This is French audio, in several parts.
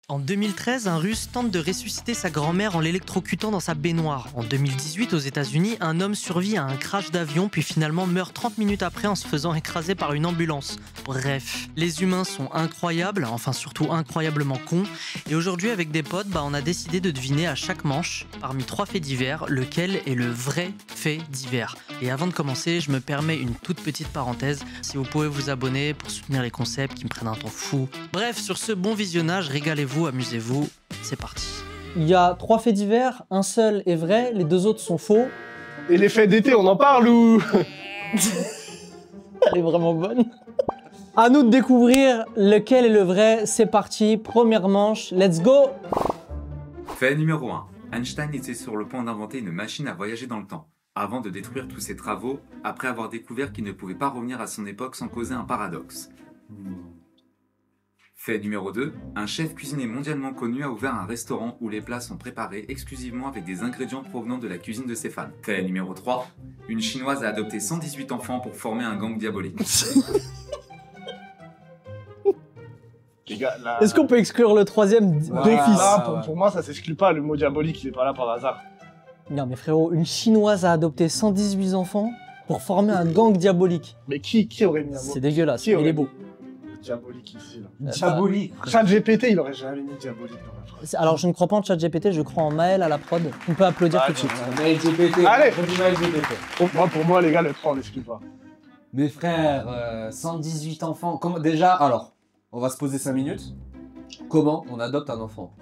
En 2013, un Russe tente de ressusciter sa grand-mère en l'électrocutant dans sa baignoire. En 2018, aux États-Unis, un homme survit à un crash d'avion puis finalement meurt 30 minutes après en se faisant écraser par une ambulance. Bref, les humains sont incroyables, enfin surtout incroyablement cons. Et aujourd'hui, avec des potes, on a décidé de deviner à chaque manche, parmi 3 faits divers, lequel est le vrai fait divers. Et avant de commencer, je me permets une toute petite parenthèse. Si vous pouvez vous abonner pour soutenir les concepts qui me prennent un temps fou. Bref, sur ce bon visionnage, régalez-vous. Amusez-vous, c'est parti. Il y a 3 faits divers, un seul est vrai, les 2 autres sont faux. Et les fêtes d'été, on en parle ou? Elle est vraiment bonne. À nous de découvrir lequel est le vrai, c'est parti, première manche, let's go. Fait numéro 1. Einstein était sur le point d'inventer une machine à voyager dans le temps, avant de détruire tous ses travaux, après avoir découvert qu'il ne pouvait pas revenir à son époque sans causer un paradoxe. Fait numéro 2, un chef cuisinier mondialement connu a ouvert un restaurant où les plats sont préparés exclusivement avec des ingrédients provenant de la cuisine de ses fans. Fait numéro 3, une chinoise a adopté 118 enfants pour former un gang diabolique. Les gars, là... Est-ce qu'on peut exclure le 3e d'office? Là, pour moi, ça s'exclut pas, le mot diabolique, il est pas là par hasard. Non mais frérot, une chinoise a adopté 118 enfants pour former un gang diabolique. Mais qui aurait mis un mot? C'est dégueulasse, Qui il aurait est beau. Diabolique ici, là. Diabolique. ChatGPT, il aurait jamais mis diabolique dans la phrase. Alors je ne crois pas en ChatGPT, je crois en Maël à la prod. On peut applaudir tout de suite. Maël GPT. Allez. Maël GPT. Pour moi, les gars, le 3, on n'exclut pas. Mes frères, 118 enfants. Comment... Déjà, alors, on va se poser 5 minutes. Comment on adopte un enfant?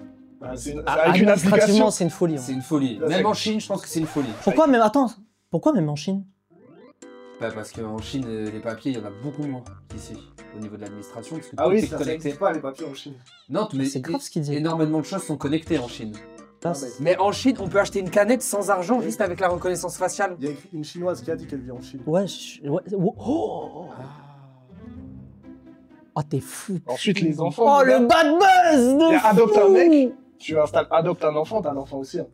Avec une Administrativement, application. c'est une folie. Hein. C'est une folie. Là, Même c'est- en Chine, je pense que c'est une folie. Pourquoi même... Attends, pourquoi même en Chine? Bah, parce qu'en Chine, les papiers, il y en a beaucoup moins qu'ici, au niveau de l'administration. Parce que Ah tout oui, est ça connecté. n'existe pas, les papiers en Chine. Non, mais C'est grave ce qu'il dit. énormément de choses sont connectées en Chine. Là, Mais en Chine, on peut acheter une canette sans argent juste avec la reconnaissance faciale. Il y a écrit une chinoise qui a dit qu'elle vit en Chine. Ouais, oh, oh t'es fou. Ensuite, les enfants. Oh, les gars, le bad buzz de Et adopte un fou. mec. Tu installes adopte un enfant, t'as un enfant aussi. Hein.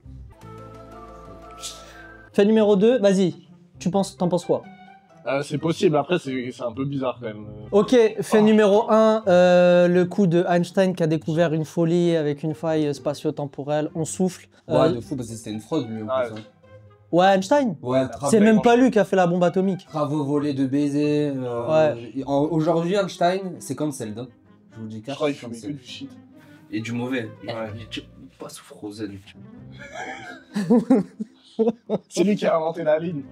Fait numéro 2, vas-y. T'en penses quoi? C'est possible, après, c'est un peu bizarre quand même. Ok, fait numéro 1, le coup de Einstein qui a découvert une folie avec une faille spatio-temporelle. On souffle. Ouais, de fou, parce que c'était une fraude, lui, en Ouais. plus. Hein. Ouais, Einstein. Ouais, C'est même pas lui qui a fait la bombe atomique. Travaux volés de baisers. Aujourd'hui, Einstein, c'est cancelled. Hein. Je vous le dis Je crois qu'il cash, fumait que du shit. Et du mauvais. Ouais. Pas sous Frozen. C'est lui qui a inventé la ligne.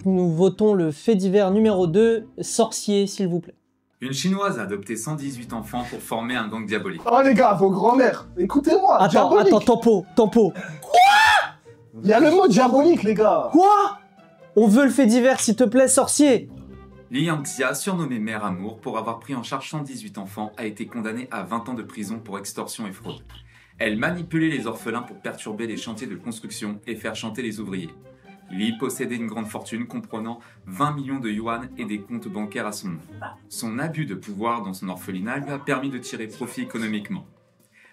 Nous votons le fait divers numéro 2, sorcier, s'il vous plaît. Une chinoise a adopté 118 enfants pour former un gang diabolique. Oh les gars, vos grands-mères, écoutez-moi. Diabolique. Attends, tempo. Il y a le mot diabolique, les gars. Quoi? On veut le fait divers, s'il te plaît, sorcier. Li Yangxia, surnommée Mère Amour pour avoir pris en charge 118 enfants, a été condamnée à 20 ans de prison pour extorsion et fraude. Elle manipulait les orphelins pour perturber les chantiers de construction et faire chanter les ouvriers. Li possédait une grande fortune comprenant 20 millions de yuan et des comptes bancaires à son nom. Son abus de pouvoir dans son orphelinat lui a permis de tirer profit économiquement.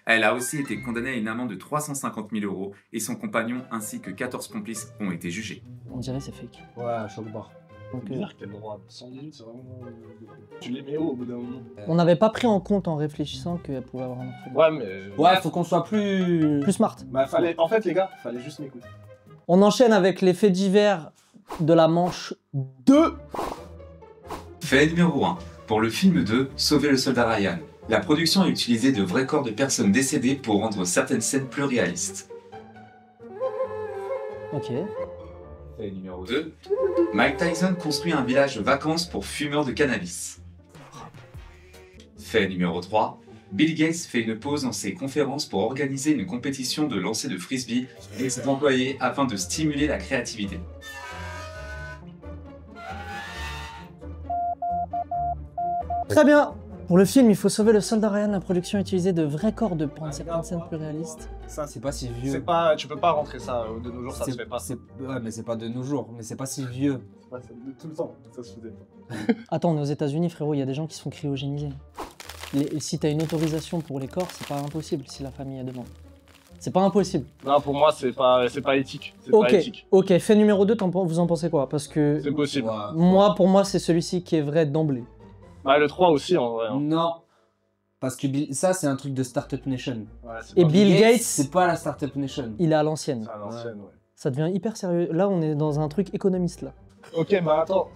Elle a aussi été condamnée à une amende de 350 000 € et son compagnon ainsi que 14 complices ont été jugés. On dirait c'est fake. Ouais, choc bar. Donc, C'est bizarre que t'aies le droit. 118, c'est vraiment. Tu les mets haut au bout d'un moment. on n'avait pas pris en compte en réfléchissant qu'elle pouvait avoir un orphelin. Ouais, mais. Ouais, faut qu'on soit plus. Plus smart. Bah, en fait, les gars, fallait juste m'écouter. On enchaîne avec les faits divers de la manche 2. Fait numéro 1. Pour le film 2, Sauver le soldat Ryan. La production a utilisé de vrais corps de personnes décédées pour rendre certaines scènes plus réalistes. Ok. Fait numéro 2. Mike Tyson construit un village de vacances pour fumeurs de cannabis. Fait numéro 3. Bill Gates fait une pause dans ses conférences pour organiser une compétition de lancer de frisbee avec ses employés afin de stimuler la créativité. Très bien. Pour le film, il faut sauver le soldat Ryan. La production a utilisé de vrais corps de prendre certaines scènes plus réalistes. Ça, C'est pas si vieux. c'est pas. Tu peux pas rentrer ça de nos jours, ça se fait pas. Ouais, mais c'est pas de nos jours, mais c'est pas si vieux. C'est pas ça, tout le temps, ça se faisait pas. Attends, on est aux États-Unis, frérot, il y a des gens qui se font cryogéniser. Si t'as une autorisation pour les corps, c'est pas impossible si la famille a demande. C'est pas impossible. Non, pour moi, c'est pas éthique. C'est pas Ok, éthique. ok, fait numéro 2, vous en pensez quoi? Parce que C'est possible. Ouais. pour moi, c'est celui-ci qui est vrai d'emblée. Bah, le 3 aussi, en vrai. Hein. Non. Parce que ça, c'est un truc de Startup Nation. Ouais, c'est Et pas- Bill Gates, C'est pas la Startup Nation. il est à l'ancienne. C'est à l'ancienne, ouais. Ça devient hyper sérieux. Là, on est dans un truc économiste, là. Ok, bah attends.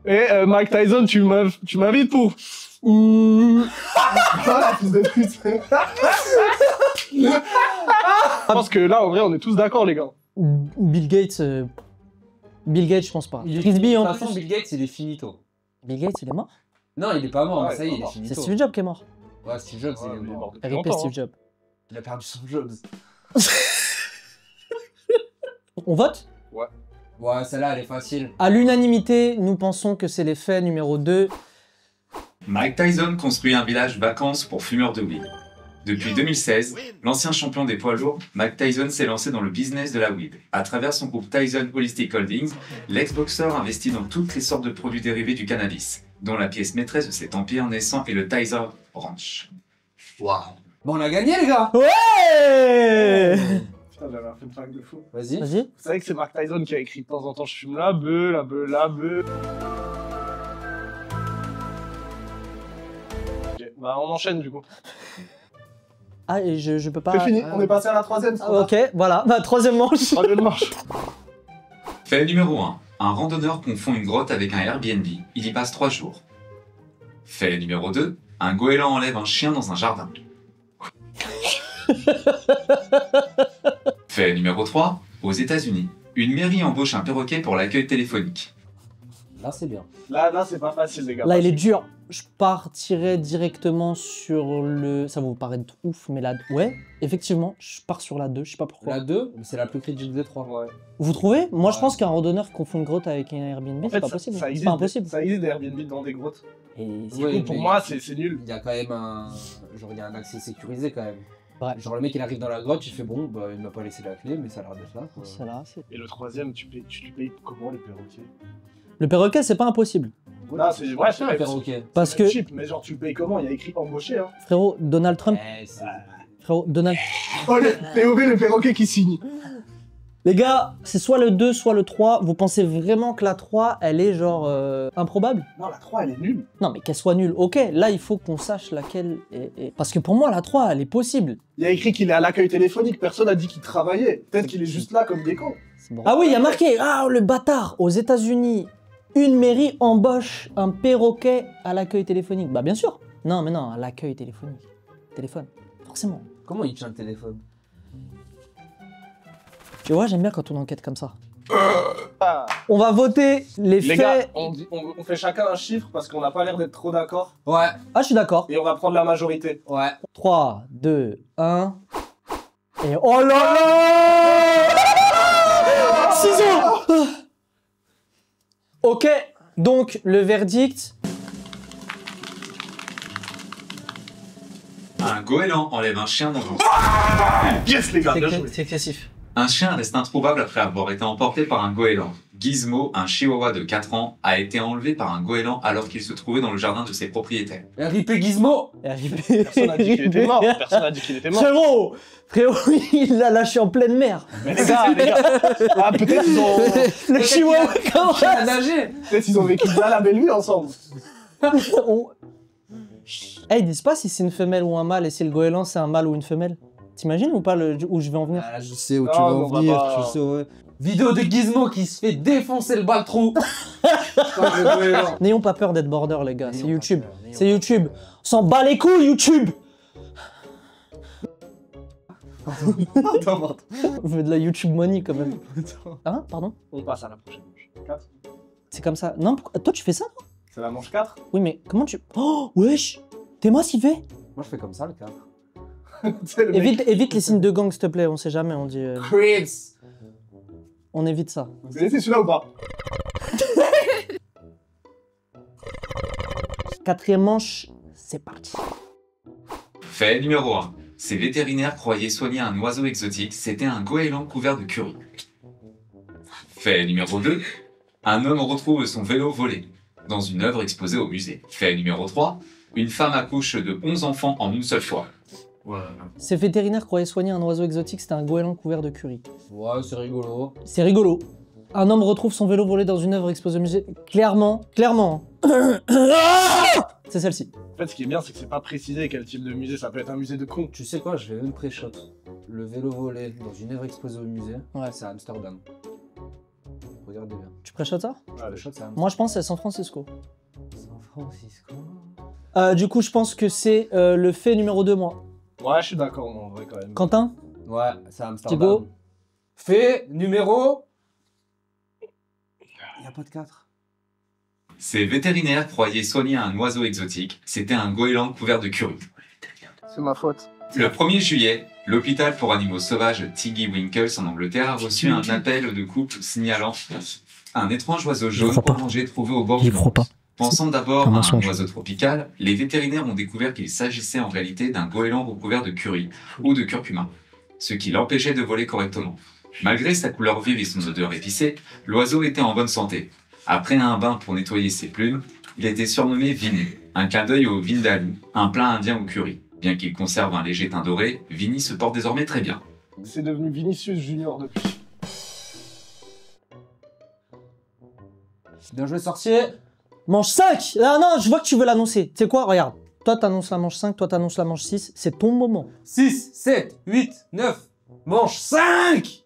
Mike Tyson, tu m'invites pour... Voilà, fils de pute. Je pense que là, en vrai, on est tous d'accord, les gars. Bill Gates, je pense pas. Frisbee, De en toute façon, plus. Bill Gates, il est finito. Bill Gates, il est mort. Non, il est pas mort, Ouais, mais ça y est, il est il est C'est finito. Steve Jobs qui est mort. Ouais, Steve Jobs, Ouais, il est il est mort. mort depuis RIP longtemps, Steve hein. Jobs. Il a perdu son Jobs. On vote? Ouais, celle-là, elle est facile. À l'unanimité, nous pensons que c'est l'effet numéro 2. Mike Tyson construit un village vacances pour fumeurs de weed. Depuis 2016, l'ancien champion des poids lourds, Mike Tyson s'est lancé dans le business de la weed. À travers son groupe Tyson Holistic Holdings, l'ex-boxeur investit dans toutes les sortes de produits dérivés du cannabis, dont la pièce maîtresse de cet empire naissant est le Tyson Ranch. Waouh. Bon, on a gagné, les gars. Ouais Putain, j'avais un fun fact de fou. Vas-y. Vas-y. Vous savez que c'est Mark Tyson qui a écrit de temps en temps « Je fume la beuh, la beuh, la beuh ». Ok, bah on enchaîne du coup. Ah, et je peux pas... C'est fini, on est passé à la troisième. Ah, ok, voilà. Bah, troisième manche. Troisième manche. Fait numéro 1. Un randonneur confond une grotte avec un Airbnb. Il y passe 3 jours. Fait numéro 2. Un goéland enlève un chien dans un jardin. Fait numéro 3. Aux États-Unis, une mairie embauche un perroquet pour l'accueil téléphonique. Là, c'est bien. Là c'est pas facile, les gars. Là, il est dur. Je partirais directement sur le... Ça va vous paraître ouf, mais là... Ouais, effectivement, je pars sur la 2, je sais pas pourquoi. La 2, c'est la plus critique des 3. Ouais. Vous trouvez? Moi, je Ouais. pense qu'un randonneur qui confond une grotte avec un Airbnb, En c'est fait, pas possible. ça C'est existe, pas impossible. Ça existe des Airbnb dans des grottes. Et Du Oui, coup, pour mais- moi, c'est nul. Il y a quand même un... Genre, il y a un accès sécurisé, quand même. Ouais. Genre, le mec, il arrive dans la grotte, il fait bon, bah, il m'a pas laissé la clé, mais ça a l'air d'être là, quoi. c'est là, c'est... Et le troisième, tu lui payes comment les perroquets? Le perroquet, c'est pas impossible. Là, c'est Ouais, c'est un perroquet. Parce c'est que, cheap, mais genre tu le payes comment? Il y a écrit embauché, hein. frérot, Donald Trump... Frérot, Donald... Oh, Théorie, le perroquet qui signe. Les gars, c'est soit le 2, soit le 3. Vous pensez vraiment que la 3, elle est genre improbable? Non, la 3, elle est nulle. Non, mais qu'elle soit nulle. Ok, là, il faut qu'on sache laquelle est... Parce que pour moi, la 3, elle est possible. Il y a écrit qu'il est à l'accueil téléphonique, personne a dit qu'il travaillait. Peut-être qu'il est juste là comme des cons. C'est bon. Ah oui, il y a marqué, ah, le bâtard, aux États-Unis, une mairie embauche un perroquet à l'accueil téléphonique. Bah, bien sûr. Non, mais non, à l'accueil téléphonique. Téléphone, forcément. Comment il tient le téléphone? Tu vois, j'aime bien quand on enquête comme ça. Ah. On va voter les Les faits. gars, on fait chacun un chiffre parce qu'on n'a pas l'air d'être trop d'accord. Ouais, Ah, je suis d'accord. Et on va prendre la majorité. ouais. 3, 2, 1. Et oh là là Ciseaux. Ok, donc le verdict. Un goéland enlève un chien dans un... Yes, les gars, bien joué. C'est excessif. Un chien reste introuvable après avoir été emporté par un goéland. Gizmo, un chihuahua de 4 ans, a été enlevé par un goéland alors qu'il se trouvait dans le jardin de ses propriétaires. RIP Gizmo. Personne n'a dit qu'il était mort. Personne n'a dit qu'il était mort. Frérot, il l'a lâché en pleine mer. Mais les gars, ah, peut-être ils ont... Le chihuahua, comment Il a nagé. Peut-être ils ont vécu bien la belle vie ensemble. on... Eh, ils disent pas si c'est une femelle ou un mâle et si le goéland c'est un mâle ou une femelle. T'imagines ou pas où je vais en venir? Ah, je sais où Non, tu vas on en va venir, pas- je sais, ouais. Vidéo de Gizmo qui se fait défoncer le baltrou. Par le goéland. N'ayons pas peur d'être border, les gars. C'est N'ayons pas YouTube. peur, n'ayons C'est YouTube. On s'en bat les couilles, YouTube. Attends, On veut de la YouTube money quand même. Hein? Pardon? On passe à la prochaine manche. 4. C'est comme ça. Non, toi tu fais ça, toi? C'est la manche 4. Oui, mais comment tu... Oh, wesh! T'es massivé? Moi je fais comme ça le 4. C'est le mec. Évite les signes de gang, s'il te plaît. On sait jamais, on dit... Cribs. On évite ça. Vous avez laissé celui-là ou pas? Quatrième manche, c'est parti. Fait numéro 1. Ces vétérinaires croyaient soigner un oiseau exotique, c'était un goéland couvert de curry. Fait numéro 2. Un homme retrouve son vélo volé dans une œuvre exposée au musée. Fait numéro 3. Une femme accouche de 11 enfants en une seule fois. Ces vétérinaires croyaient soigner un oiseau exotique, c'était un goéland couvert de curry. Ouais, c'est rigolo. C'est rigolo. Un homme retrouve son vélo volé dans une œuvre exposée au musée. Clairement. C'est celle-ci. En fait, ce qui est bien, c'est que c'est pas précisé quel type de musée. Ça peut être un musée de con. Tu sais quoi, je vais même pré-shot. Le vélo volé dans une œuvre exposée au musée, Ouais. c'est à Amsterdam. Regardez bien. Tu pré-shot ça? Je pré-shot, c'est à Moi, je pense que c'est San Francisco. San Francisco. Du coup, je pense que c'est le fait numéro 2, moi. Ouais, je suis d'accord, moi, en vrai, quand même. Quentin? Ouais, c'est à Amsterdam. Thibaut? Fait numéro... Il n'y a pas de 4. Ces vétérinaires croyaient soigner un oiseau exotique. C'était un goéland couvert de curry. C'est ma faute. Le 1er juillet, l'hôpital pour animaux sauvages Tiggy Winkles en Angleterre a reçu un appel de couple signalant un étrange oiseau jaune orangé trouvé au bord J'y du crois pas. Pensant d'abord Un à un mensonge. oiseau tropical, les vétérinaires ont découvert qu'il s'agissait en réalité d'un goéland recouvert de curry ou de curcuma, ce qui l'empêchait de voler correctement. Malgré sa couleur vive et son odeur épicée, l'oiseau était en bonne santé. Après un bain pour nettoyer ses plumes, il a été surnommé Vinny, un clin d'œil au vindaloo, un plat indien au curry. Bien qu'il conserve un léger teint doré, Vinny se porte désormais très bien. C'est devenu Vinicius Junior depuis. Bien joué, sorcier. Manche 5! Ah non, je vois que tu veux l'annoncer. Tu sais quoi? Regarde. Toi, t'annonces la manche 5, toi, t'annonces la manche 6. C'est ton moment. 6, 7, 8, 9, manche 5.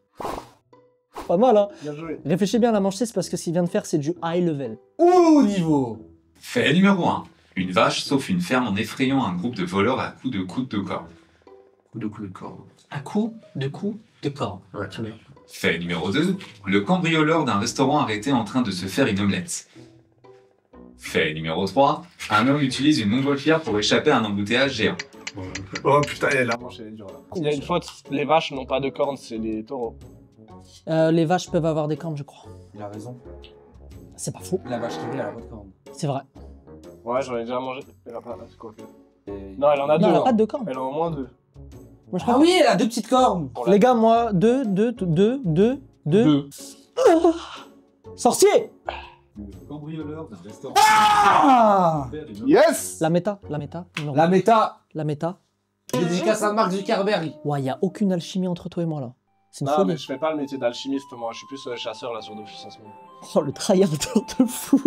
Pas mal, hein? Bien joué. Réfléchis bien à la manche 6 parce que ce qu'il vient de faire, c'est du high level. Haut niveau. Fait numéro 1. Une vache sauve une ferme en effrayant un groupe de voleurs à coups de corde. À coup de corps. Ouais, très bien. Fait numéro 2. Le cambrioleur d'un restaurant arrêté en train de se faire une omelette. Fait numéro 3. Un homme utilise une montgolfière pour échapper à un embouteillage géant. Oh putain, la manche, elle est dure là. Il y a une faute. Les vaches n'ont pas de cornes, c'est des taureaux. Les vaches peuvent avoir des cornes, je crois. Il a raison. C'est pas faux. La vache qui elle a pas de corne. C'est vrai. Ouais, j'en ai déjà mangé. Elle a pas. C'est quoi que... Et- Non, elle en a Non, deux. elle a hein. pas de cornes. Elle en a au moins deux. Moi, je Ah crois. oui, elle a 2 petites cornes. Pour la- Les gars, moi, 2. Sorcier! Le cambrioleur d'un restaurant Ah, Yes. La méta. Non. la méta. La méta. Dédicace à Mark Zuckerberg. Ouais, y a aucune alchimie entre toi et moi, là. C'est une Non, mais folie. je fais pas le métier d'alchimiste, moi. Je suis plus chasseur là sur Dofus en ce moment. Oh, le tryhardeur de fou.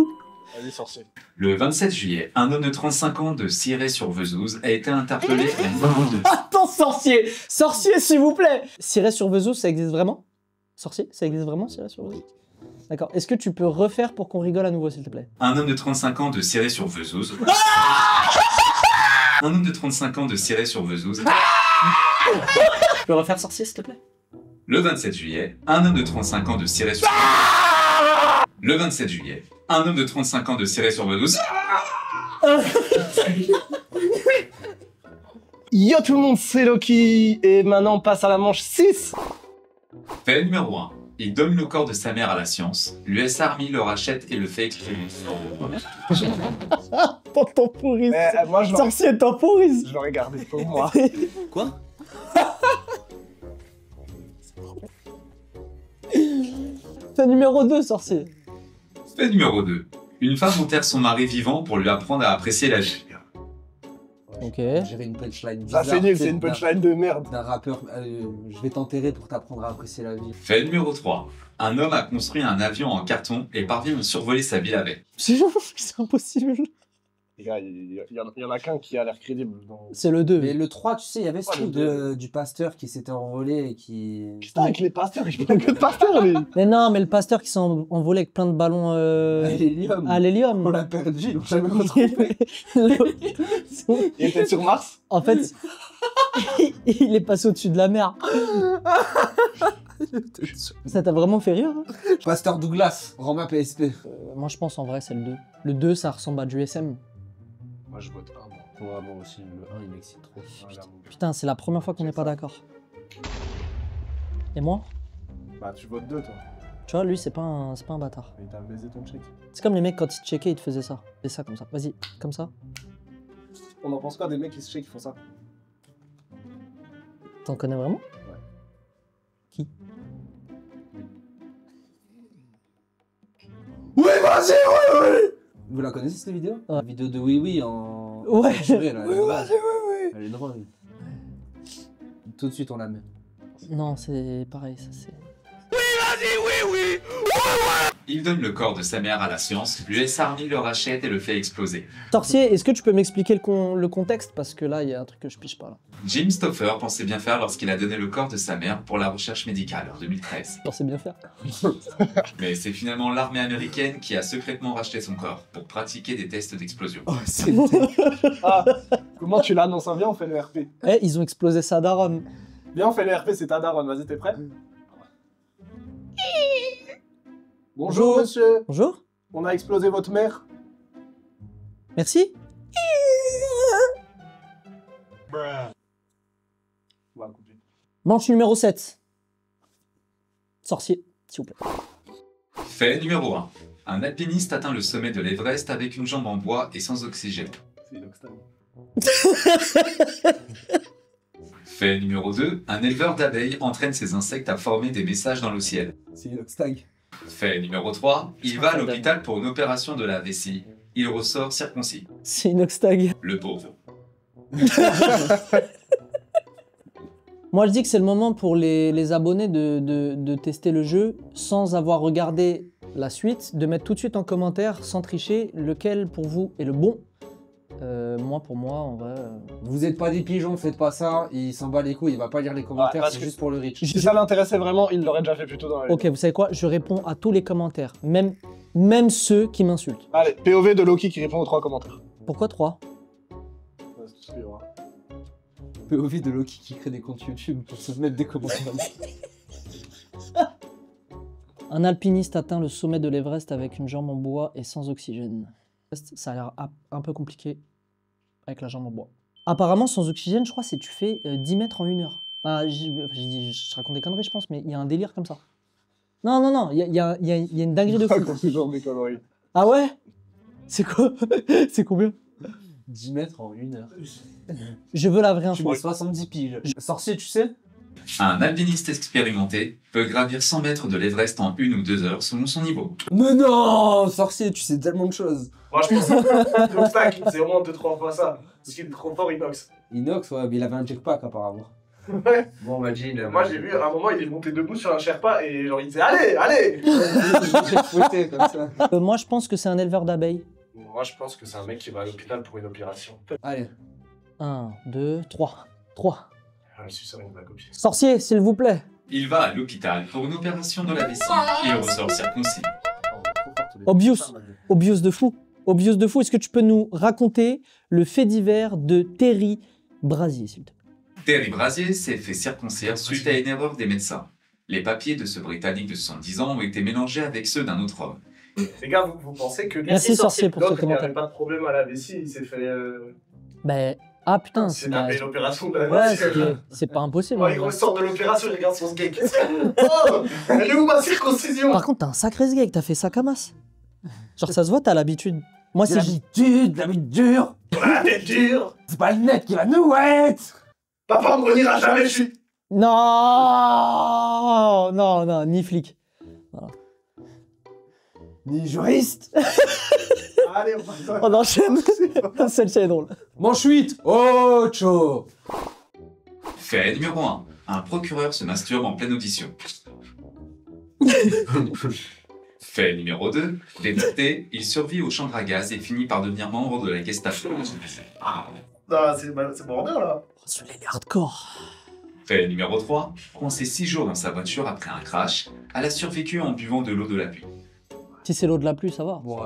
Allez, sorcier. Le 27 juillet, un homme de 35 ans de Cirey-sur-Vesouse a été interpellé à une de... Attends, sorcier! Sorcier, s'il vous plaît! Cirey-sur-Vesouse, ça existe vraiment? Sorcier, ça existe vraiment, Cirey-sur-Vesouse? D'accord. Est-ce que tu peux refaire pour qu'on rigole à nouveau, s'il te plaît? Un homme de 35 ans de Cirey-sur-Vesouse. Un homme de 35 ans de Cirey-sur-Vesouse. Tu peux refaire sorcier, s'il te plaît? Le 27 juillet, un homme de 35 ans de Cirey-sur... Le 27 juillet, un homme de 35 ans de Cirey-sur-Vesouse. Yo tout le monde, c'est Loki. Et maintenant, on passe à la manche 6. Fait numéro 1. Il donne le corps de sa mère à la science. L'US Army le rachète et le fait exploser. T'en temporise. Moi, je l'aurais- Sorcier, temporise. je l'aurais gardé pour moi. Quoi? C'est numéro 2, sorcier. Fait numéro 2. Une femme enterre son mari vivant pour lui apprendre à apprécier la vie. Ok. J'avais une punchline Ça, bizarre. c'est nul, c'est une d'un- punchline de merde. D'un rappeur. Je vais t'enterrer pour t'apprendre à apprécier la vie. Fait numéro 3. Un homme a construit un avion en carton et parvient à survoler sa ville avec. C'est impossible. Les gars, il y en a qu'un qui a l'air crédible. Dans... C'est le 2. Mais le 3, tu sais, il y avait ce Ouais, truc du pasteur qui s'était envolé et qui. Putain, avec les pasteurs, il parle que de pasteurs, lui. Mais non, mais le pasteur qui s'est envolé avec plein de ballons L'hélium. à l'hélium. On l'a perdu, ils l'ont jamais retrouvé. Il était sur Mars. En fait, il est passé au-dessus de la mer. Ça t'a vraiment fait rire, hein? Pasteur Douglas, Romain PSP. Moi, je pense en vrai, c'est le 2. Le 2, ça ressemble à du SM. Moi, je vote 1. Ouais, moi aussi, le 1 il m'excite trop. Putain, c'est la première fois qu'on n'est pas d'accord. Et moi? Bah, tu votes 2, toi. Tu vois, lui, c'est pas un bâtard. Mais t'as baisé ton check. C'est comme les mecs, quand ils te checkaient, ils te faisaient ça. Fais ça comme ça. Vas-y, comme ça. On en pense quoi des mecs qui se check qui font ça? T'en connais vraiment? Ouais. Qui? Oui, vas-y, oui. Vous la connaissez cette vidéo? Ouais. La vidéo de Oui Oui en. Ouais. censurée, là, elle est drôle. oui. Elle est drôle. Tout de suite on la met. Non, c'est pareil, ça c'est... Vas-y, oui, Il donne le corps de sa mère à la science, l'US Army le rachète et le fait exploser. Sorcier, est-ce que tu peux m'expliquer le contexte? Parce que là, il y a un truc que je piche pas là. Jim Stoffer pensait bien faire lorsqu'il a donné le corps de sa mère pour la recherche médicale en 2013. Je pensais bien faire. Mais c'est finalement l'armée américaine qui a secrètement racheté son corps pour pratiquer des tests d'explosion. Oh, c'est... Ah, comment tu l'annonces? Viens, on fait le RP. Eh, ils ont explosé sa daronne. Viens, on fait le RP, c'est ta daronne. Vas-y, t'es prêt? Bonjour, Bonjour. monsieur. Bonjour. On a explosé votre mère. Merci. On va le couper. Manche numéro 7. Sorcier, s'il vous plaît. Fait numéro 1. Un alpiniste atteint le sommet de l'Everest avec une jambe en bois et sans oxygène. C'est Inoxtag. Fait numéro 2. Un éleveur d'abeilles entraîne ses insectes à former des messages dans le ciel. C'est Inoxtag. Fait numéro 3. Il va à l'hôpital pour une opération de la vessie. Il ressort circoncis. C'est Inoxtag. Le pauvre. Moi, je dis que c'est le moment pour les abonnés de tester le jeu sans avoir regardé la suite, de mettre tout de suite en commentaire, sans tricher, lequel pour vous est le bon. Pour moi, en vrai... Vous êtes pas des pigeons, faites pas ça. Il s'en bat les couilles, il va pas lire les commentaires, parce c'est que- juste pour le reach. Si ça l'intéressait vraiment, il l'aurait déjà fait plus tôt dans la vie. Ok, vous savez quoi? Je réponds à tous les commentaires, même ceux qui m'insultent. Allez, POV de Loki qui répond aux 3 commentaires. Pourquoi 3? Ouais, c'est tout ce qu'il y aura. POV de Loki qui crée des comptes YouTube pour se mettre des commentaires. Un alpiniste atteint le sommet de l'Everest avec une jambe en bois et sans oxygène. Ça a l'air un peu compliqué avec la jambe en bois. Apparemment, sans oxygène, je crois, c'est tu fais 10 mètres en 1 heure. Ah, je raconte des conneries, je pense, mais il y a un délire comme ça. Non, il y a une dinguerie de fou. Ce genre de conneries. Ah ouais? C'est quoi? C'est combien? 10 mètres en 1 heure. Je veux la vraie Tu info. mets 70 piges. Sorcier, tu sais? Un alpiniste expérimenté peut gravir 100 mètres de l'Everest en 1 ou 2 heures selon son niveau. Mais non! Sorcier, tu sais tellement de choses. Moi, je pense que Inoxtag, c'est au moins 2-3 fois ça. Parce qu'il est trop fort, Inox. Inox, ouais, mais il avait un jetpack apparemment. Ouais. Bon, bah, Jean, Moi, j'ai vu, à un moment, il est monté debout sur un Sherpa et genre, il disait allez, allez. j'ai fouetté comme ça. Moi, je pense que c'est un éleveur d'abeilles. Moi, je pense que c'est un mec qui va à l'hôpital pour une opération. Allez. 1, 2, 3. 3. Ah, je suis sûr, il va copier. Sorcier, s'il vous plaît. Il va à l'hôpital pour une opération de la vessie. Il ressort circoncis. Obvious. Obvious de fou. Obvious de fou. Est-ce que tu peux nous raconter le fait divers de Terry Brasier, s'il te plaît? Terry Brasier s'est fait circoncire suite à une erreur des médecins. Les papiers de ce Britannique de 70 ans ont été mélangés avec ceux d'un autre homme. Les gars, vous pensez que lui, Merci, Sorcier, pour ce l'autre, il commentaire. avait pas de problème à la vessie, il s'est fait. Ben, ah putain, C'est c'est tapé l'opération de la ouais, vessie. c'est pas impossible. Oh, en il vrai. ressort de l'opération, il regarde son skate. Oh, elle est où ma circoncision? Par contre, t'as un sacré sgeg, t'as fait ça comme as. Genre, ça se voit, t'as l'habitude. Moi, c'est l'habitude dure. Ah, t'es dur. C'est pas le net qui va nous être. Papa me reniera jamais, je suis. Non, ni flic. Ni juriste. Allez, On enchaîne. Celle-ci est drôle. Manche 8. Ocho. Fait numéro 1. Un procureur se masturbe en pleine audition. Fait numéro 2. Détecté, il survit aux chambres à gaz et finit par devenir membre de la Gestapo. Non, c'est bordel là. Oh, celui-là, il est hardcore. Fait numéro 3. Coincé 6 jours dans sa voiture après un crash, elle a survécu en buvant de l'eau de la pluie. Si c'est l'eau de la pluie, ça va. Bon,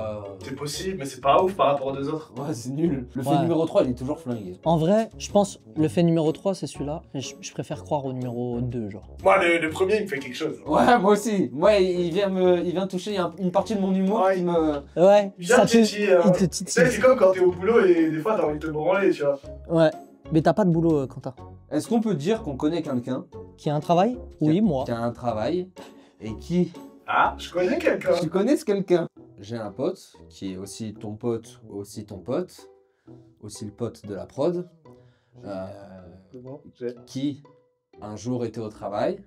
C'est possible, mais c'est pas ouf par rapport aux deux autres. ouais, c'est nul. Le fait Ouais. numéro 3, il est toujours flingué. En vrai, je pense le fait numéro 3, c'est celui-là. Et je préfère croire au numéro 2, genre. Moi, le premier, il me fait quelque chose. Ouais, moi aussi. Moi, il vient toucher une partie de mon humour Ouais, qui me... Ouais, Viens, ça te... Titi, il te Tu sais, titille. c'est comme quand t'es au boulot et des fois t'as envie de te branler, tu vois. Ouais. Mais t'as pas de boulot, Quentin. Est-ce qu'on peut dire qu'on connaît quelqu'un Qui a un travail? Oui, moi. qui a un travail et qui... Ah, je connais quelqu'un. Tu connais ce quelqu'un? J'ai un pote qui est aussi ton pote, aussi ton pote, aussi le pote de la prod, C'est bon, j'ai. qui un jour était au travail.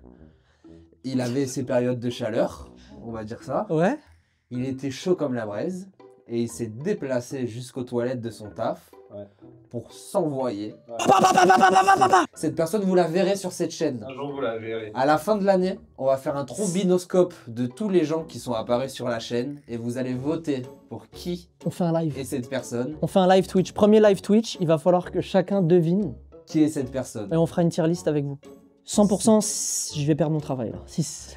Il avait ses périodes de chaleur, on va dire ça. Ouais. Il était chaud comme la braise et il s'est déplacé jusqu'aux toilettes de son taf pour s'envoyer. Cette personne, vous la verrez sur cette chaîne. Un jour, vous la verrez. À la fin de l'année, on va faire un trombinoscope de tous les gens qui sont apparus sur la chaîne et vous allez voter pour qui On fait un live. est cette personne. On fait un live Twitch. Premier live Twitch, il va falloir que chacun devine Qui est cette personne. et on fera une tier list avec vous. 100%, je vais perdre mon travail là. 6.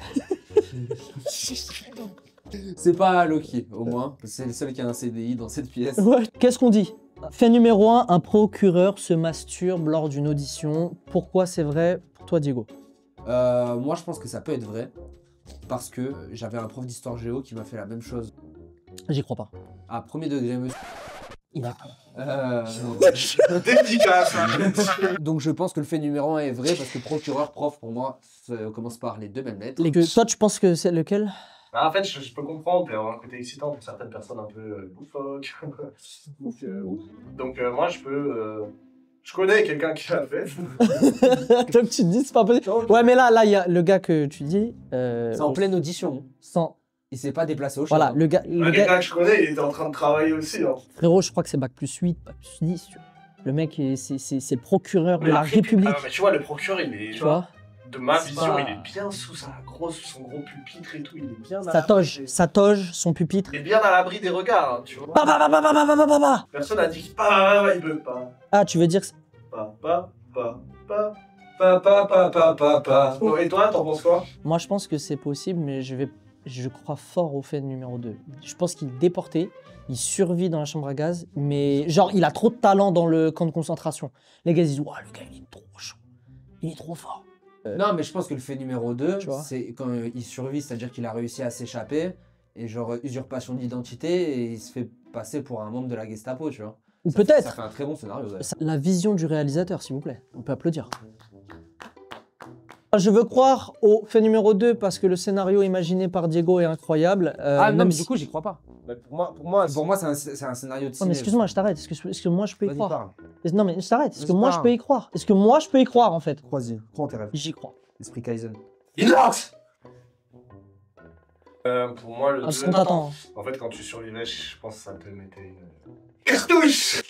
C'est pas Loki, au moins. C'est le seul qui a un CDI dans cette pièce. Ouais. Qu'est-ce qu'on dit? Fait numéro 1, un procureur se masturbe lors d'une audition. Pourquoi c'est vrai pour toi, Diego? Moi, je pense que ça peut être vrai. Parce que j'avais un prof d'histoire géo qui m'a fait la même chose. J'y crois pas. À premier degré, monsieur. Il a... Dédicace. Donc je pense que le fait numéro 1 est vrai parce que procureur, prof, pour moi, ça commence par les deux mêmes lettres. Toi, tu penses que c'est lequel? Bah, en fait, je peux comprendre, il y a un côté excitant pour certaines personnes un peu loufoques. Donc, moi, je peux... Je connais quelqu'un qui l'a fait. Donc tu te dis, c'est pas possible. Ouais, mais là, il y a le gars que tu dis... C'est en pleine audition. Sans... Il s'est pas déplacé au Voilà, chat. le gars... Le gars que je connais, il était en train de travailler aussi. Hein. Frérot, je crois que c'est bac plus 8, bac plus 10. Tu vois. Le mec, c'est le procureur de la République. Ah, mais tu vois, le procureur, il est... Tu vois, de ma C'est vision, pas- il est bien sous son gros pupitre et tout. Il est bien sa toge, son pupitre. Il est bien à l'abri des regards, hein, tu vois. Bah. Personne n'a dit qu'il il peut pas. Ah, tu veux dire... Pa. Bon, et toi, t'en penses quoi? Moi, je pense que c'est possible, mais je crois fort au fait numéro 2. Je pense qu'il est déporté, il survit dans la chambre à gaz, mais genre, il a trop de talent dans le camp de concentration. Les gars, ils disent, ouah, le gars, il est trop chaud. Il est trop fort. Non, mais je pense que le fait numéro 2, Tu vois. c'est quand il survit, c'est-à-dire qu'il a réussi à s'échapper, et genre usurpation d'identité, et il se fait passer pour un membre de la Gestapo, tu vois. Ou Ça peut-être fait un très bon scénario, d'ailleurs. la vision du réalisateur, s'il vous plaît. On peut applaudir. Je veux croire au fait numéro 2 parce que le scénario imaginé par Diego est incroyable. Ah non, même mais si- du coup, j'y crois pas. Mais pour moi, Pour moi, c'est un scénario de Non, ciné. mais excuse-moi, je t'arrête. Est-ce que moi, je peux y Vas-y, croire? parle. Non, mais je t'arrête. Est-ce que Vas-y, moi, je parle. peux y croire? Est-ce que moi, je peux y croire, en fait? Crois-y, crois en tes rêves. J'y crois. Esprit Kaizen. Inox pour moi, le Ah, parce 2, qu'on t'attend. en fait, quand tu survivais, je pense que ça te mettait une cartouche.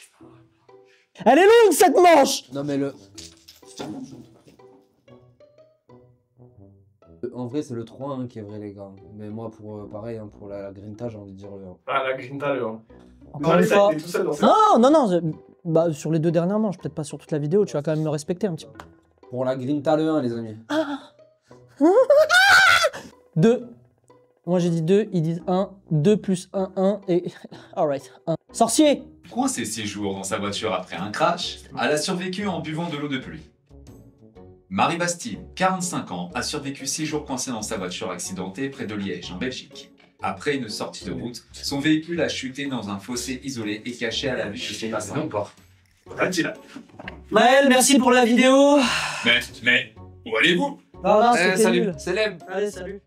Elle est longue, cette manche! Non, mais le... En vrai, c'est le 3 hein, qui est vrai, les gars. Mais moi, pour pareil, hein, pour la grinta, j'ai envie de dire le 1. Ah, la grinta, le 1. Encore une fois. T'es tout seul dans cette... Non. Bah, sur les 2 dernières manches, peut-être pas sur toute la vidéo, tu vas quand même me respecter un petit peu. Pour la grinta, le 1, les amis. 2. Moi, j'ai dit 2, ils disent 1. 2 plus 1, 1. Et. Alright, 1. Sorcier! Coincée 6 jours dans sa voiture après un crash, elle a survécu en buvant de l'eau de pluie. Marie Bastille, 45 ans, a survécu 6 jours coincée dans sa voiture accidentée près de Liège, en Belgique. Après une sortie de route, son véhicule a chuté dans un fossé isolé et caché à la vue de ses passants. Maël, merci pour la vidéo! Mais, où allez-vous Non, c'était salut, nul. c'est l'aime. Allez, salut.